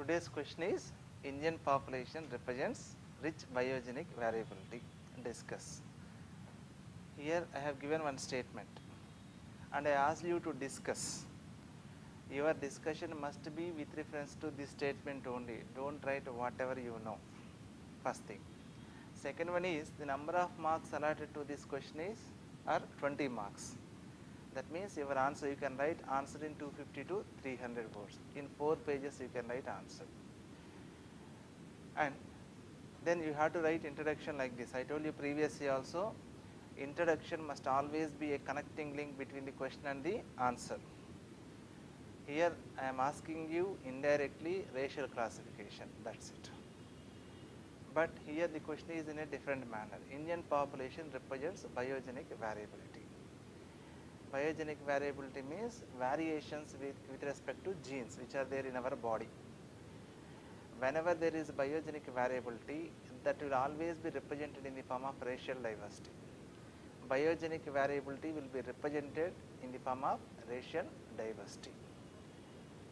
Today's question is Indian population represents rich biogenic variability. Discuss. Here I have given one statement and I asked you to discuss. Your discussion must be with reference to this statement only. Don't write whatever you know. First thing. Second one is the number of marks allotted to this question is are 20 marks. That means your answer you can write answer in 250 to 300 words. In 4 pages you can write answer. And then you have to write introduction like this. I told you previously also, introduction must always be a connecting link between the question and the answer. Here I am asking you indirectly racial classification, that's it. But here the question is in a different manner. Indian population represents biogenic variability. Biogenic variability means variations with respect to genes which are there in our body. Whenever there is biogenic variability, that will always be represented in the form of racial diversity. Biogenic variability will be represented in the form of racial diversity.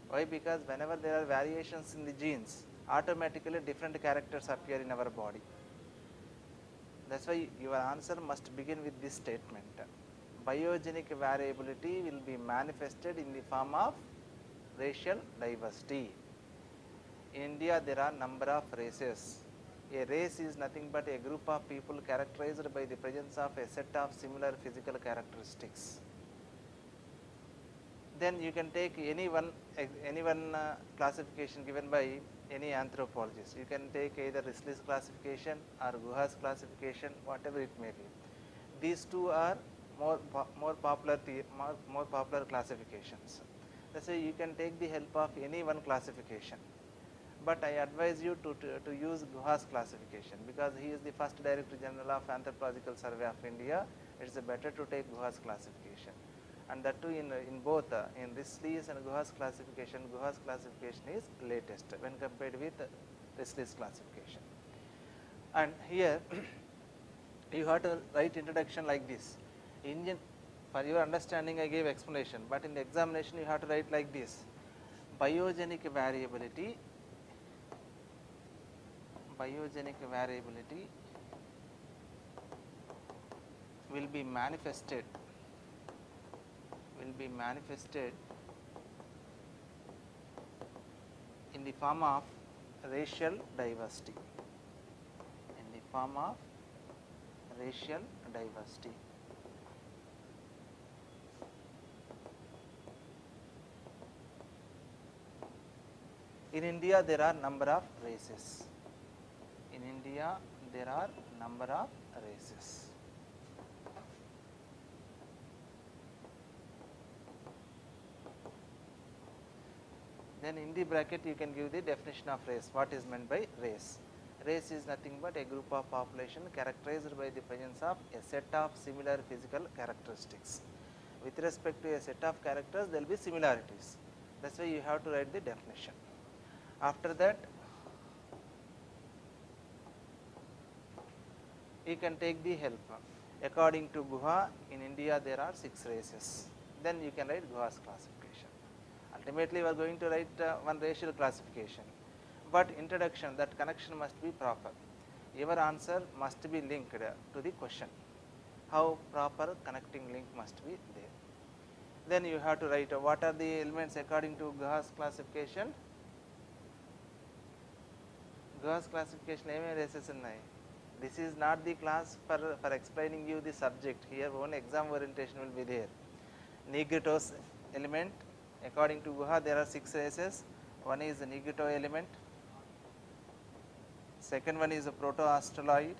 Why? Because whenever there are variations in the genes, automatically different characters appear in our body. That's why your answer must begin with this statement. Biogenic variability will be manifested in the form of racial diversity. In India, there are number of races. A race is nothing but a group of people characterized by the presence of a set of similar physical characteristics. Then you can take any one classification given by any anthropologist. You can take either Risley's classification or Guha's classification, whatever it may be. These two are more popular classifications. That's why you can take the help of any one classification. But I advise you to use Guha's classification because he is the first Director General of Anthropological Survey of India. It is better to take Guha's classification. And that too in both in Risley's and Guha's classification is latest when compared with Risley's classification. And here you have to write introduction like this. For your understanding I gave explanation, but in the examination you have to write like this. Biogenic variability will be manifested in the form of racial diversity. In India, there are number of races. Then in the bracket you can give the definition of race. What is meant by race? Race is nothing but a group of population characterized by the presence of a set of similar physical characteristics. With respect to a set of characters, there will be similarities. That's why you have to write the definition. After that, you can take the help. According to Guha, in India there are 6 races. Then you can write Guha's classification. Ultimately, we are going to write one racial classification. But introduction, that connection must be proper. Your answer must be linked to the question. How proper connecting link must be there. Then you have to write what are the elements according to Guha's classification. Guha's classification ఏమేమి races ఉన్నాయి. This is not the class for explaining you the subject. Here one exam orientation will be there. Negritos element, according to Guha there are 6 races. One is the Negrito element. Second one is a Proto-Australoid.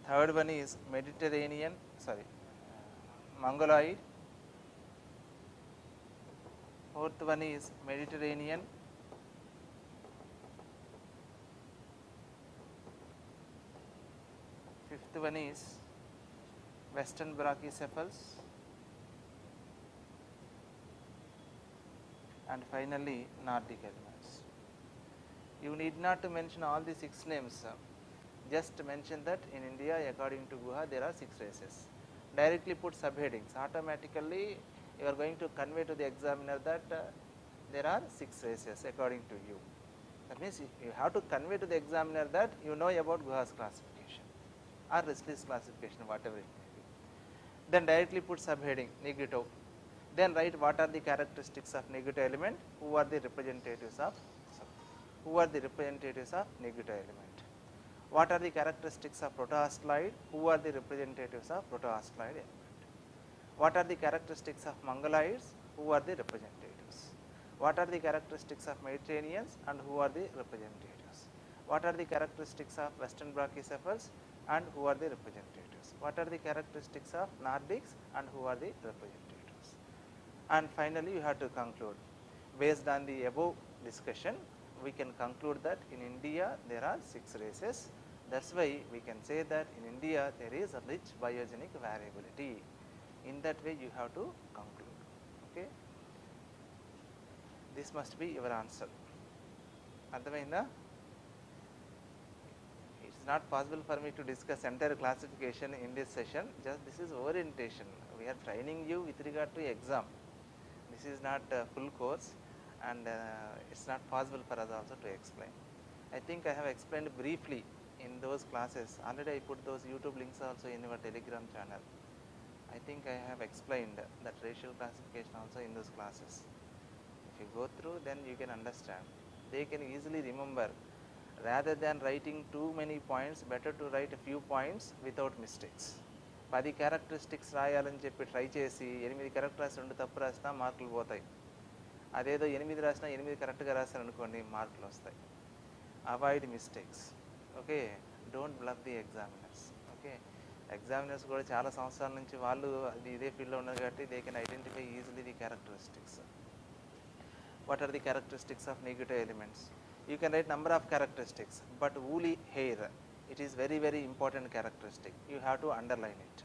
Third one is Mongoloid. Fourth one is Mediterranean. Fifth one is Western Brachycephals. And finally Nordic elements. You need not to mention all the 6 names. Just mention that in India according to Guha there are 6 races. Directly put subheadings. Automatically you are going to convey to the examiner that there are 6 races according to you. That means you have to convey to the examiner that you know about Guha's classification or Risley's classification, whatever it may be. Then directly put subheading negative. Then write what are the characteristics of negative element, who are the representatives of negative element. What are the characteristics of protoasteroid, who are the representatives of protoasteroid element. What are the characteristics of mongoloids, who are the representatives. What are the characteristics of Mediterraneans and who are the representatives. What are the characteristics of western brachycephals and who are the representatives. What are the characteristics of Nordics and who are the representatives. And finally, you have to conclude. Based on the above discussion, we can conclude that in India there are 6 races. That's why we can say that in India there is a rich biogenic variability. In that way you have to conclude. Okay. This must be your answer. Ardhamainda? It's not possible for me to discuss entire classification in this session. Just this is orientation. We are training you with regard to exam. This is not a full course, and it's not possible for us also to explain. I think I have explained briefly in those classes. Already I put those YouTube links also in your Telegram channel. I think I have explained that racial classification also in those classes. If you go through, then you can understand. They can easily remember. Rather than writing too many points, better to write a few points without mistakes. 10 characteristics రాయాలని చెప్పి try చేసి 8 correct రాసి 2 తప్పు రాసినా మార్కులు పోతాయి. అదేదో 8 రాసినా 8 కరెక్ట్గా రాశారు అనుకోండి మార్కులు వస్తాయి. Avoid mistakes. Okay, don't bluff the examiners. Okay, examiners కూడా చాలా సంవత్సరాల నుంచి వాళ్ళు ఇదే ఫీల్డ్లో ఉన్నారు కాబట్టి they can identify easily the characteristics. What are the characteristics of negative elements? You can write number of characteristics, but woolly hair, it is very very important characteristic. You have to underline it.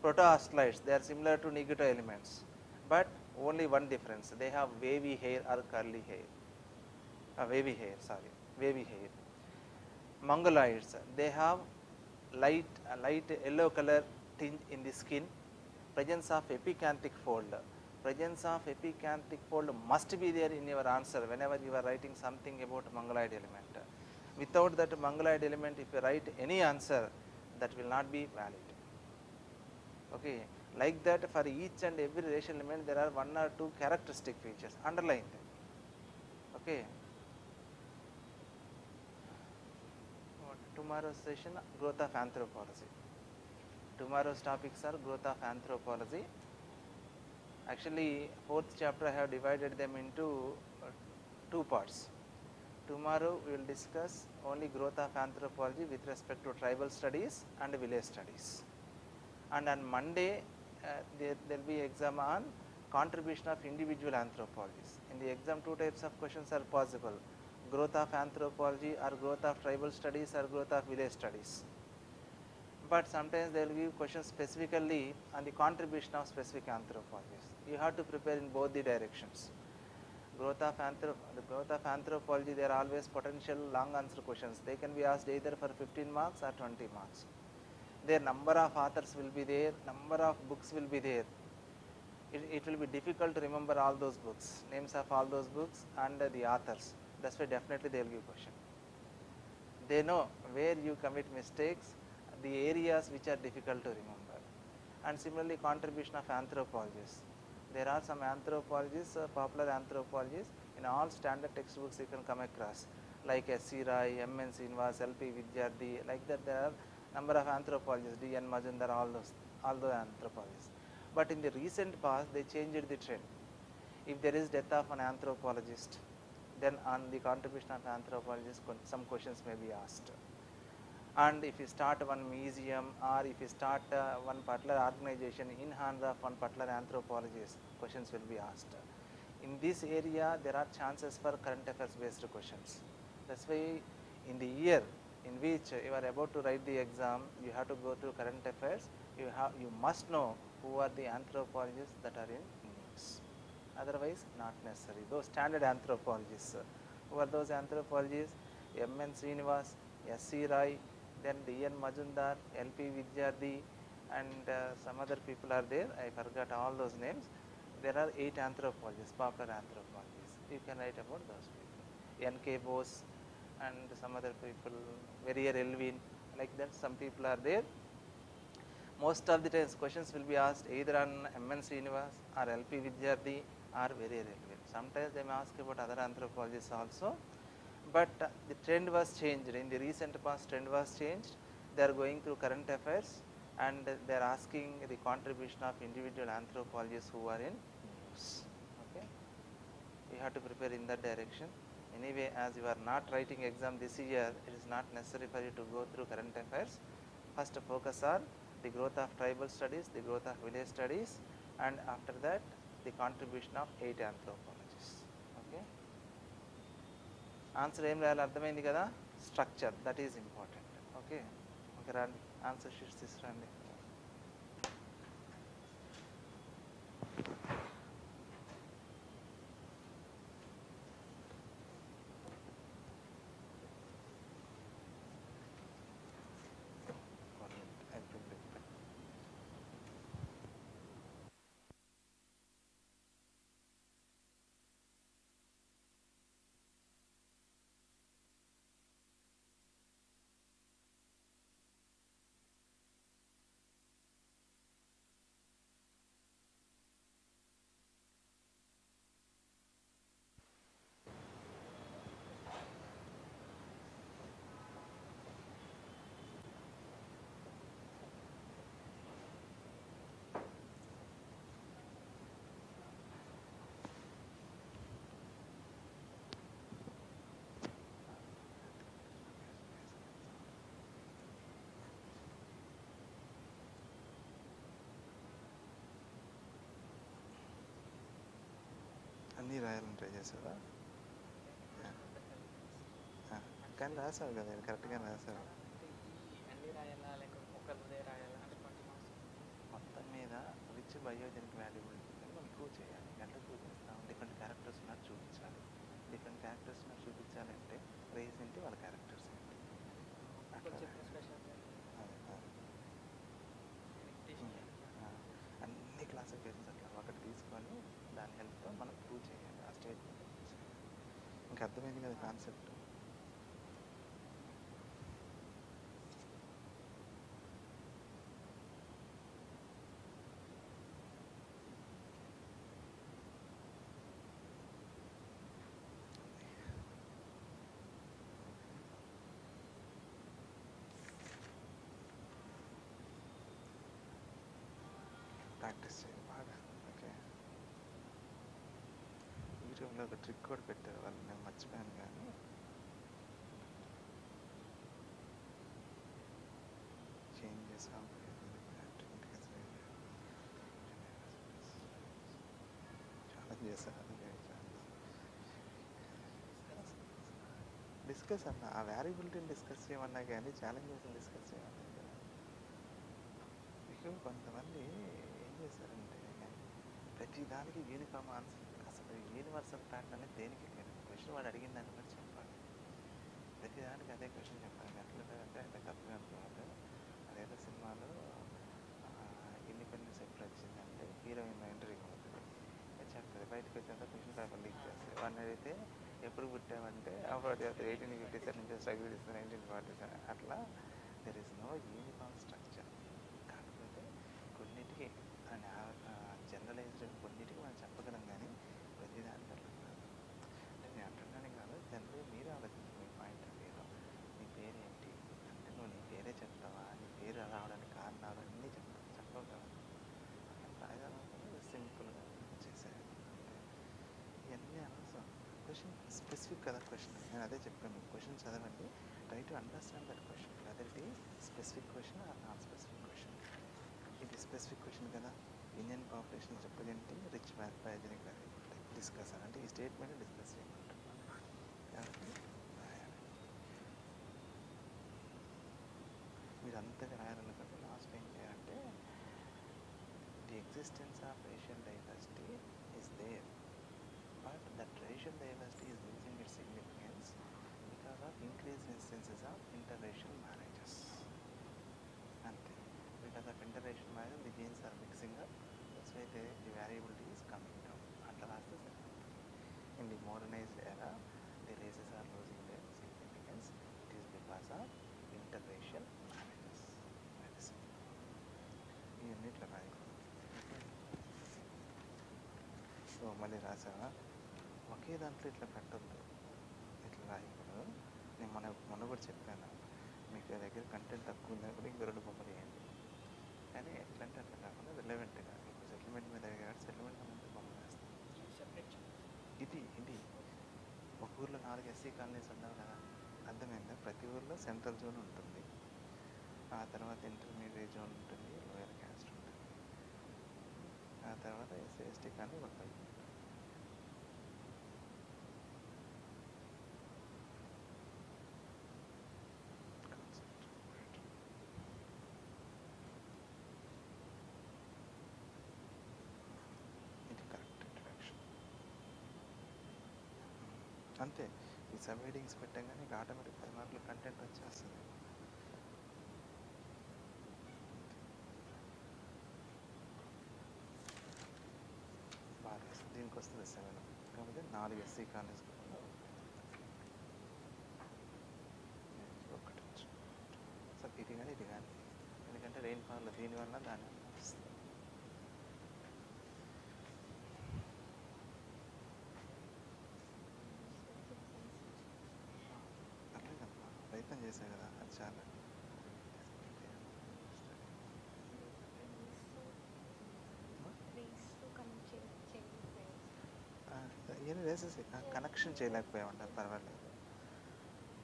Protoasteroids, they are similar to negative elements, but only one difference. They have wavy hair or curly hair. Wavy hair. Mongoloids, they have light yellow color tinge in the skin. Presence of epicanthic fold. Presence of epicanthic fold must be there in your answer whenever you are writing something about mongoloid element. Without that mongoloid element, if you write any answer, that will not be valid. Okay, like that for each and every racial element there are 1 or 2 characteristic features. Underline them. Okay. Tomorrow's session, growth of anthropology. Tomorrow's topics are growth of anthropology. Actually, 4th chapter I have divided them into 2 parts. Tomorrow we will discuss only growth of anthropology with respect to tribal studies and village studies. And on Monday there will be exam on contribution of individual anthropologists. In the exam 2 types of questions are possible: growth of anthropology or growth of tribal studies or growth of village studies. But sometimes they will give questions specifically on the contribution of specific anthropologists. You have to prepare in both the directions. Growth of anthropology, there are always potential long answer questions. They can be asked either for 15 marks or 20 marks. Their number of authors will be there, number of books will be there. It will be difficult to remember all those books, names of all those books and the authors. That's why definitely they will give question. They know where you commit mistakes, the areas which are difficult to remember. And similarly, contribution of anthropologists. There are some anthropologists, popular anthropologists in all standard textbooks you can come across, like S.C. Rai, M.N. Srinivas, L.P. Vidyarthi. Like that there are number of anthropologists, D.N. Majumdar, all those anthropologists. But in the recent past they changed the trend. If there is death of an anthropologist, then on the contribution of anthropologists some questions may be asked. And if you start one museum or if you start one particular organization in honor of one particular anthropologist, questions will be asked. In this area there are chances for current affairs based questions. That's why in the year in which you are about to write the exam, you have to go through current affairs. You must know who are the anthropologists that are in news. Otherwise not necessary. Those standard anthropologists. Who are those anthropologists? M.N. Srinivas, S.C. Rai, then D.N. Majumdar, L.P. Vidyarthi, and some other people are there. I forgot all those names. there are 8 anthropologists, popular anthropologists. You can write about those people. N.K. Bose and some other people, Verrier Elvin, like that. Some people are there. Most of the times questions will be asked either on M.N. Srinivas or L.P. Vidyarthi or Verrier Elvin. Sometimes they may ask about other anthropologists also, but the trend was changed. In the recent past, trend was changed. They are going through current affairs and they are asking the contribution of individual anthropologists who are in news. Okay, you have to prepare in that direction. Anyway, as you are not writing exam this year, it is not necessary for you to go through current affairs. First focus on the growth of tribal studies, the growth of village studies, and after that the contribution of 8 anthropologists. Okay, answer ఏం రాయాలి అర్థమైంది కదా, structure that is important. Okay okay రండి answer sheets తీసుకురండి. అన్నీ రాయాలని try చేసావా? కానీ రాసావు కదా, కరెక్ట్గా రాసావు. మొత్తం మీద రిచ్ బయోజెనిక్ వాల్యుబిలిటీ మనం ప్రూవ్ చేయాలి. ఎట్లా ప్రూవ్ చేస్తాం? డిఫరెంట్ క్యారెక్టర్స్ ఉన్నారు చూపించాలి. డిఫరెంట్ క్యారెక్టర్స్ ఉన్నారు చూపించాలంటే రేస్ ఏంటి, వాళ్ళ క్యారెక్టర్స్ ఏంటి, అట్లా అన్ని క్లాసిఫికేషన్స్ అట్లా ఒకటి తీసుకొని దాని హెల్ప్తో మనం ప్రూవ్ చేయాలి. ఆ స్టేట్మెంట్ ఇంకా అర్థమైంది కదా కాన్సెప్ట్. ప్రాక్టీస్ చేయాలి బాగా. ఓకే, యూట్యూబ్లో ఒక ట్రిక్ కూడా పెట్టారు వాళ్ళు, నేను మర్చిపోయాను కానీ చేంజెస్ చాలా చేశారు. డిస్కస్ అన్న ఆ వ్యారియబిలిటీని డిస్కస్ చేయమన్నా కానీ ఛాలెంజెస్ని డిస్కస్ చేయమన్నా కదా. మీకు కొంతమంది ఏం చేశారంటే ప్రతి దానికి యూనిఫామ్ ఆన్సర్, అసలు యూనివర్సల్ ప్యాటర్న్ అనేది దేనికి లేదు. క్వశ్చన్ వాడు అడిగిన దాన్ని బట్టి చెప్పాలి. ప్రతి దానికి అదే క్వశ్చన్ చెప్పాలి. ఎట్లుంటుందంటే అంటే తప్పుగా అనుకోవాలి. అదేదో సినిమాలో ఇండిపెండెన్స్ ఎప్పుడు వచ్చిందంటే హీరోయిన్ ఇంటర్వ్యూ అవుతుంది, చెప్తుంది, బయటకు వచ్చేంత క్వశ్చన్ పేపర్ లీక్ చేస్తుంది. వాడిని అడిగితే ఎప్పుడు పుట్టామంటే అప్పుడు 1857 నుంచి స్ట్రగుల్ చేస్తుంది 1947. అట్లా there is no uniform structure. కాకపోతే కొన్నిటికి జనరలైజ్డ్ కొన్నిటికి మనం చెప్పగలం కానీ ప్రతిదానికి అట్లా కాదు. అంటే నేను అంటున్నాను కాదు, జనరల్గా మీరే ఆలోచించాలి. మీ పాయింట్ ఆఫ్ వ్యూలో నీ పేరు ఏంటి అంటే నువ్వు నీ పేరే చెప్తావా, నీ పేరు రావడానికి కారణాలు అన్నీ చెప్పవు కదా. రాయడానికి సింపుల్గా చేసేది ఇవన్నీ అనవసరం. క్వశ్చన్ స్పెసిఫిక్ కదా క్వశ్చన్. నేను అదే చెప్పాను, మీకు క్వశ్చన్ చదవండి, try to understand that question, whether it is specific question or non specific question. ఇది స్పెసిఫిక్ క్వశ్చన్ కదా, ఇండియన్ పాపులేషన్ చెప్పేదేంటి, రిచ్ బయోజెనిక్ వాల్యుబిలిటీ డిస్కస్ అని, అంటే ఈ స్టేట్మెంట్ డిస్కస్ చేయమంటున్నాను కాబట్టి రాయాలి. మీరు అంతగా రాయాలనుకుంటే లాస్ట్ ఏం చేయాలంటే the existence of racial diversity is there, but that racial diversity is losing its significance because of increased instances of interracial marriages. Because of interracial marriage, the genes are mixing up. That's why the variability is coming down. modernized era, the races are losing their significance. It is because of interracial marriages. That is ఇవన్నీ ఇట్లా రాయి. So మళ్ళీ రాసావా, ఒకే దాంట్లో ఇట్లా పెట్టద్దు, ఇట్లా రాయకూడదు. నేను మొన్న కూడా చెప్పాను, మీకు దగ్గర కంటెంట్ తక్కువ ఉందా కూడా ఇంక 2 బొమ్మలు వేయండి. కానీ ఎట్లా అంటే అట్లా కాకుండా రిలవెంట్గా, ఇప్పుడు సెటిల్మెంట్ మీద అడిగాడు, సెటిల్మెంట్ మీద బొమ్మలు వేస్తాం. ఇది ఒక ఊర్లో 4 ఎస్సీ కాలనీస్ ఉండవు కదా, అర్థమైందా? ప్రతి ఊర్లో సెంట్రల్ జోన్ ఉంటుంది, ఆ తర్వాత ఇంటర్మీడియట్ జోన్ ఉంటుంది, లోయర్ క్యాస్ట్ ఉంటుంది, ఆ తర్వాత ఎస్సీ ఎస్టీ కాలనీ ఒక వైపు. అంతే, ఈ సబ్ హెడింగ్స్ పెట్టగానే నీకు ఆటోమేటిక్ 10 మార్కులు కంటెంట్ వచ్చేస్తుంది. బాగా దీనికి వస్తుంది 7, కాకపోతే 4 ఎస్సీ కాలేజ్ ఒకటి. సో ఇది కానీ ఎందుకంటే రెయిన్ఫాల్ దీనివల్ల దాని వస్తుంది. ప్రయత్నం చేశాను కదా, అది చాలా. ఏం వేసేసి కనెక్షన్ చేయలేకపోయామంటారు, పర్వాలేదు.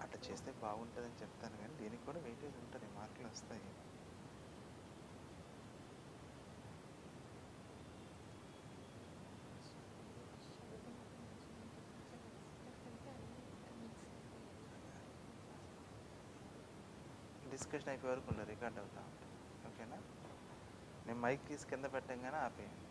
అట్లా చేస్తే బాగుంటుందని చెప్తాను, కానీ దీనికి కూడా వెయిటేజ్ ఉంటుంది, మార్కులు వస్తాయి. డిస్కషన్ అయిపోయే వరకు ఉండదు, రికార్డ్ అవుతా ఉంటుంది. ఓకేనా? నేను మైక్ తీసి కింద పెట్టంగానే ఆపేయండి.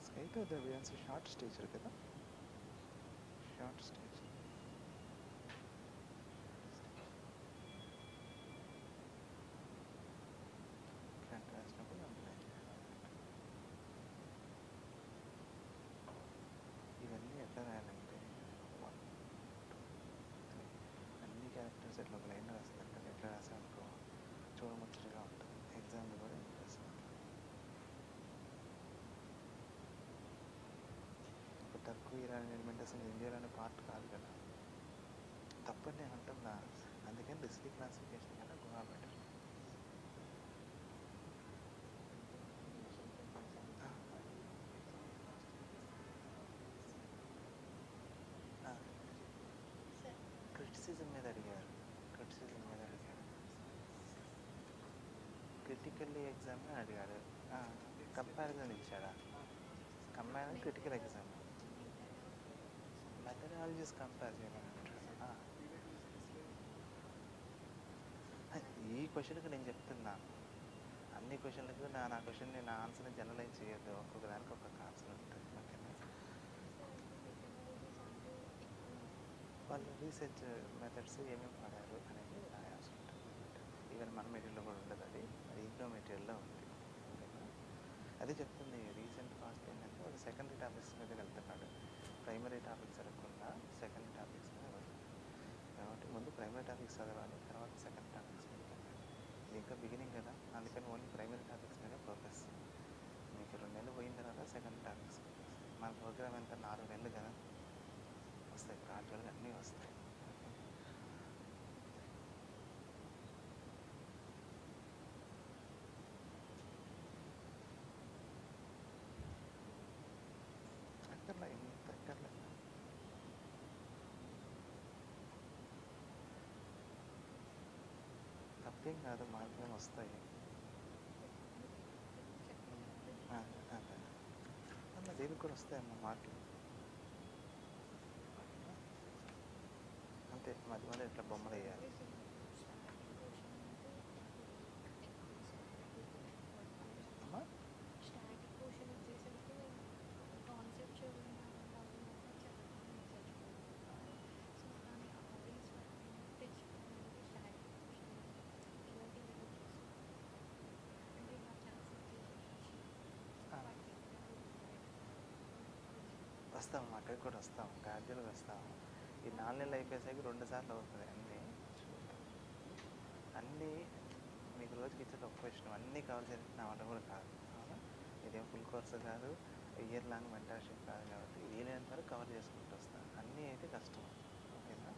స్కైట్ అది షార్ట్ స్టేజర్ కదా, షార్ట్ స్టేజ్. ఇవన్నీ ఎట్లా రాయాలంటే 1 2 3 అన్ని క్యారెక్టర్స్ ఇట్లా ఒక లైన్ రాస్తారు కదా, ఎట్లా రాసామనుకో చూడముచ్చటగా ఉంటుంది, ఎగ్జామ్లో కూడా ఇంట్రెస్ట్. ఇప్పుడు తక్కువ ఇరానీ ఎలిమెంట్ అసలు ఇండియాలోనే పార్ట్ కాదు కదా, తప్పని నేను అంటున్నా. అందుకని రిస్కీ క్లాసిఫికేషన్ కన్నా గుహా బెటర్. క్రిటిసిజం మీద అడిగారు, క్రిటికల్లీ ఎగ్జామ్ అడిగాడు, కంపారిజన్ ఇచ్చాడా? Comparison critical exam methodologies compare చేయమని అంటాడు. ఈ క్వశ్చన్కి నేను చెప్తున్నా, అన్ని క్వశ్చన్లకు నా క్వశ్చన్ని నా ఆన్సర్ని జనరలైజ్ చేయొద్దు, ఒక్కొక్క దానికి ఒక్కొక్క ఆన్సర్ ఉంటుంది. ఓకేనా? వాళ్ళు రీసెర్చ్ మెథడ్స్ ఏమేమి వాడారు అనేది రాయాల్సి ఉంటుంది. ఈవెన్ మన మెటీరియల్లో కూడా ఉండదు, అది ఇంట్లో మెటీరియల్లో ఉంది. ఓకేనా? అదే చెప్తుంది, రీసెంట్ పాస్ట్ ఏంటంటే వాళ్ళు సెకండరీ టాపిక్స్ మీద వెళ్తున్నాడు, ప్రైమరీ టాపిక్స్ అడగకుండా సెకండరీ టాపిక్స్ మీద వెళ్తాడు. కాబట్టి ముందు ప్రైమరీ టాపిక్స్ చదవాలి, తర్వాత సెకండ్ టాపిక్స్ మీద వెళ్ళాలి. ఇది ఇంకా బిగినింగ్ కదా, అందుకని ఓన్లీ ప్రైమరీ టాపిక్స్ మీద ఫోకస్. మీకు 2 నెలలు పోయిన తర్వాత సెకండ్ టాపిక్స్. మన ప్రోగ్రామ్ ఎంత 4 నెలలు కదా, వస్తాయి గ్రాడ్యువల్గా అన్నీ వస్తాయి. అక్కర్లే, ఇంత అక్కర్లే. తప్పేం కాదు, మార్కులు వస్తాయి. అన్న దీనికి కూడా వస్తాయమ్మ మార్కులు, అంతే. మధ్య మధ్య ఇట్లా బొమ్మలు వేయాలి. అమ్మా వస్తాము, అక్కడికి కూడా వస్తాము, గ్రాడ్యువల్గా వస్తాము. ఈ 4 నెలలు అయిపోయేసరికి 2 సార్లు అవుతుంది అన్నీ. అన్నీ మీకు రోజుకి ఇచ్చేది ఒక్క విషయం, అన్నీ కవర్ చేయాలంటే నా వల్ల కూడా కాదు. అవునా, ఇదేం ఫుల్ కోర్స్ కాదు, ఇయర్ లాంగ్ మెంటర్షిప్ కాదు, కాబట్టి వీలైనంత వరకు కవర్ చేసుకుంటూ వస్తాను. అన్నీ అయితే కష్టం. ఓకేనా,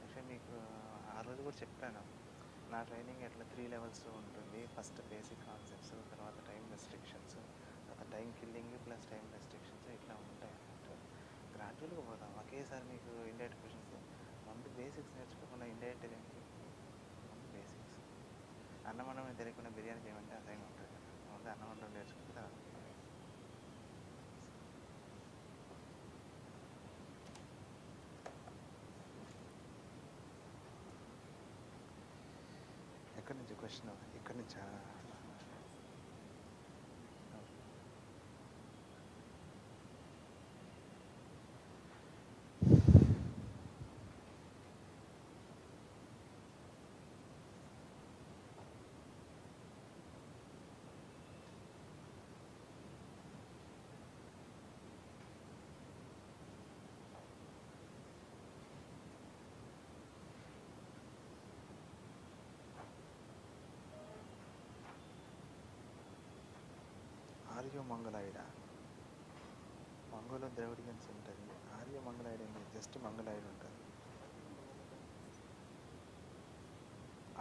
యాక్చువల్లీ మీకు ఆ రోజు కూడా చెప్పాను, నా ట్రైనింగ్ ఎట్లా 3 లెవెల్స్ ఉంటుంది. ఫస్ట్ బేసిక్ కాన్సెప్ట్స్, తర్వాత టైం రెస్ట్రిక్షన్స్, తర్వాత time killing plus time restrictions, ఇట్లా ఉంటాయి అన్నట్టు. గ్రాడ్యువల్గా పోదాం. ఒకేసారి మీకు ఇండైరెక్ట్ క్వశ్చన్స్, ముందు బేసిక్స్ నేర్చుకోకుండా ఇండైరెక్ట్ ఏంటి, ముందు బేసిక్స్. అన్నం వండడం తెలియకుండా బిర్యానీ చేయమంటే అసహ్యంగా ఉంటుంది కదా, ముందు అన్నం వండడం నేర్చుకుంటే తర్వాత ఎక్కడి నుంచి క్వశ్చన్, ఇక్కడి నుంచా? ఆర్యో మంగళాయిడ, మంగోలో ద్రవిడియన్స్ ఉంటుంది. ఆర్యో మంగళాయిడ ఏంటి, జస్ట్ మంగళాయిడ్ ఉంటుంది.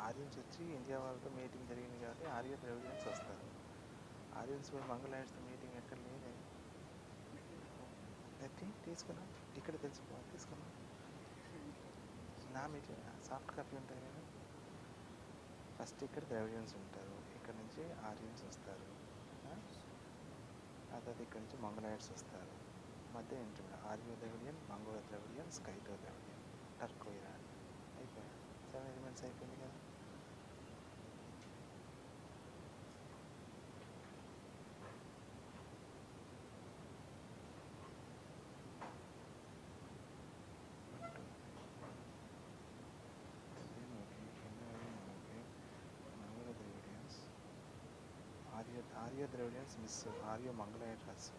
ఆర్యన్స్ వచ్చి ఇండియా వాళ్ళతో మీటింగ్ జరిగింది కాబట్టి ఆర్యో ద్రవిడియన్స్ వస్తారు. ఆర్యన్స్ కూడా మంగళాయిడ్స్తో మీటింగ్ ఎక్కడ లేదే. తీసుకున్నా, ఇక్కడ తెలుసుకో, తీసుకున్నా. నా మీటింగ్ సాఫ్ట్ కాపీ ఉంటుంది కదా. ఫస్ట్ ఇక్కడ ద్రవిడియన్స్ ఉంటారు, ఇక్కడ నుంచి ఆర్యన్స్ వస్తారు, ఆ తర్వాత ఇక్కడ నుంచి మంగళాయిడ్స్ వస్తారు. మధ్య ఏంటి, Aryo Dravidian, Mongolo Dravidian, Scytho Dravidian, Turko Iran. అయిపోయాయి, 7 ఎలిమెంట్స్ అయిపోయింది కదా. ఆర్యో ద్రవిడియన్స్ మిస్, ఆర్యో మంగళాయిడ్ రాసు.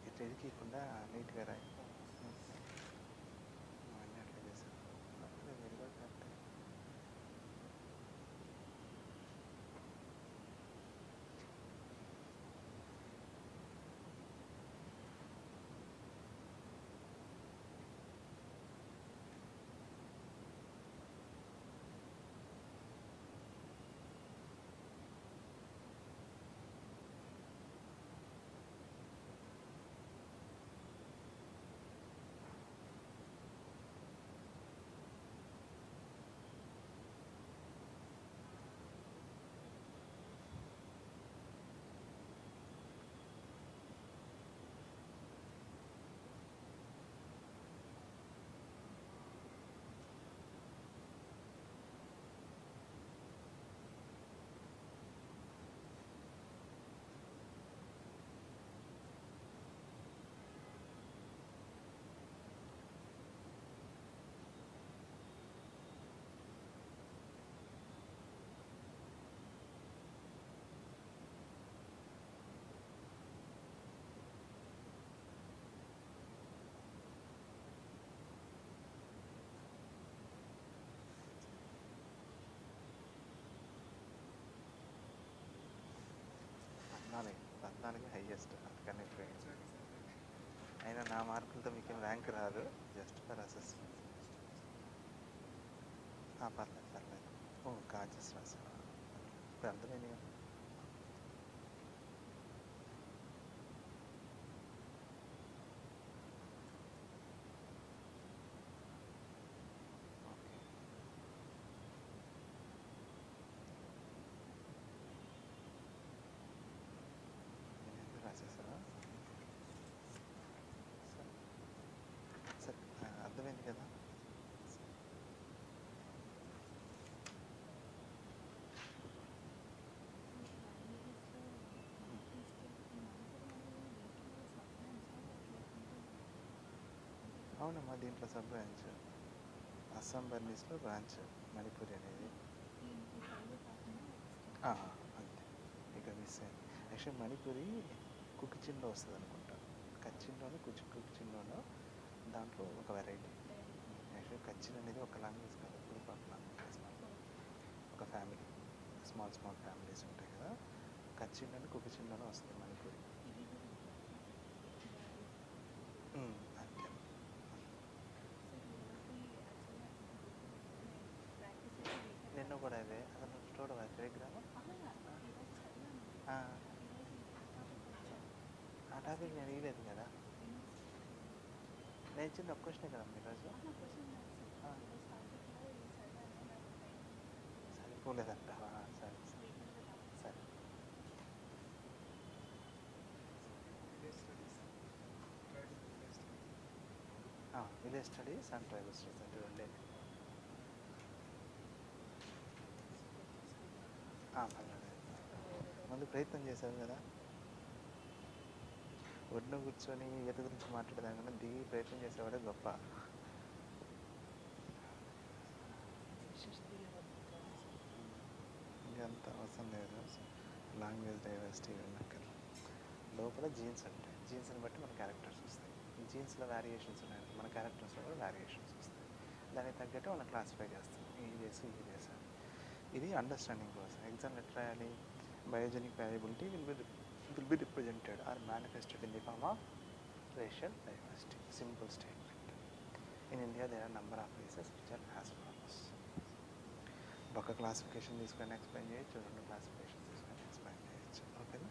ఇట్లా ఎదికికుండా నీట్గా రాయి. అన్నీ అట్లా చేశాను, వెరీ గుడ్, కరెక్ట్. పద్నాలుగు హైయెస్ట్, అందుకని అయినా నా మార్కులతో మీకేం ర్యాంక్ రాదు, జస్ట్ ఫర్ అసెస్మెంట్. పర్లేదు పర్లేదు. ఓ కాజెస్ రాసావా, ఇప్పుడు అర్థమైంది కదా. ఓకే, రాసేసావా? సరే, అర్థమైంది కదా. అవునమ్మా, దీంట్లో సబ్ బ్రాంచ్, అస్సాం బర్నీస్లో బ్రాంచ్ మణిపూరి అనేది. అంతే ఇక మిస్ అయింది. యాక్చువల్లీ మణిపూరి కుకిచిన్లో వస్తుంది అనుకుంటా. కచ్చిన్లోనే కుకిచిన్లోనో దాంట్లో ఒక వెరైటీ. యాక్చువల్లీ కచ్చిన్ అనేది ఒక లాంగ్వేజ్ కాదు, గ్రూప్ ఆఫ్ లాంగ్వేజెస్. ఒక ఫ్యామిలీ, స్మాల్ ఫ్యామిలీస్ ఉంటాయి కదా, కచ్చిన్లోనే కుకిచిన్లోనే వస్తుంది మణిపూరి. అంతే. నిన్న కూడా అదే అసలు చూడవా టెలిగ్రామ్? ఆ టాపిక్ నేను ఇవ్వలేదు కదా, నేను ఇచ్చింది ఒక క్వశ్చనే కదా ఈరోజు. సరిపోలేదంట. సరే సరే. Village studies and tribal studies అంటే రెండే. ముందు ప్రయత్నం చేశారు కదా, ఒడ్డున కూర్చొని ఈత గురించి మాట్లాడదాం దిగి ప్రయత్నం చేసేవాడే గొప్ప. ఇంకంత అవసరం లేదు, లాంగ్వేజ్ డైవర్సిటీ ఉన్నక్కడ. లోపల జీన్స్ ఉంటాయి, జీన్స్ని బట్టి మన క్యారెక్టర్స్ వస్తాయి. జీన్స్లో వేరియేషన్స్ ఉన్నాయి, మన క్యారెక్టర్స్లో కూడా వేరియేషన్స్ వస్తాయి. దానికి తగ్గట్టు మనం క్లాసిఫై చేస్తాం, ఈ చేసాం. ఇది అండర్స్టాండింగ్ కోసం. ఎగ్జామ్ ఎట్లా రాయాలి? Biogenic variability will be represented or manifested in the form of racial diversity. Simple statement. In India there are number of races which are as follows. ఒక క్లాసిఫికేషన్ తీసుకొని ఎక్స్ప్లెయిన్ చేయొచ్చు, రెండు క్లాసిఫికేషన్ తీసుకొని explain చేయొచ్చు. ఓకేనా?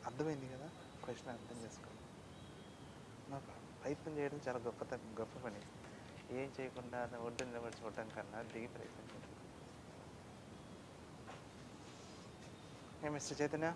అర్థమైంది కదా, క్వశ్చన్ అర్థం చేసుకోండి. ప్రయత్నం చేయడం చాలా గొప్ప పని. ఏం చేయకుండా ఒడ్డు నిలబడి చూడటం కన్నా దిగి ప్రయత్నం చేయడం. మిస్టర్ చైతన్య.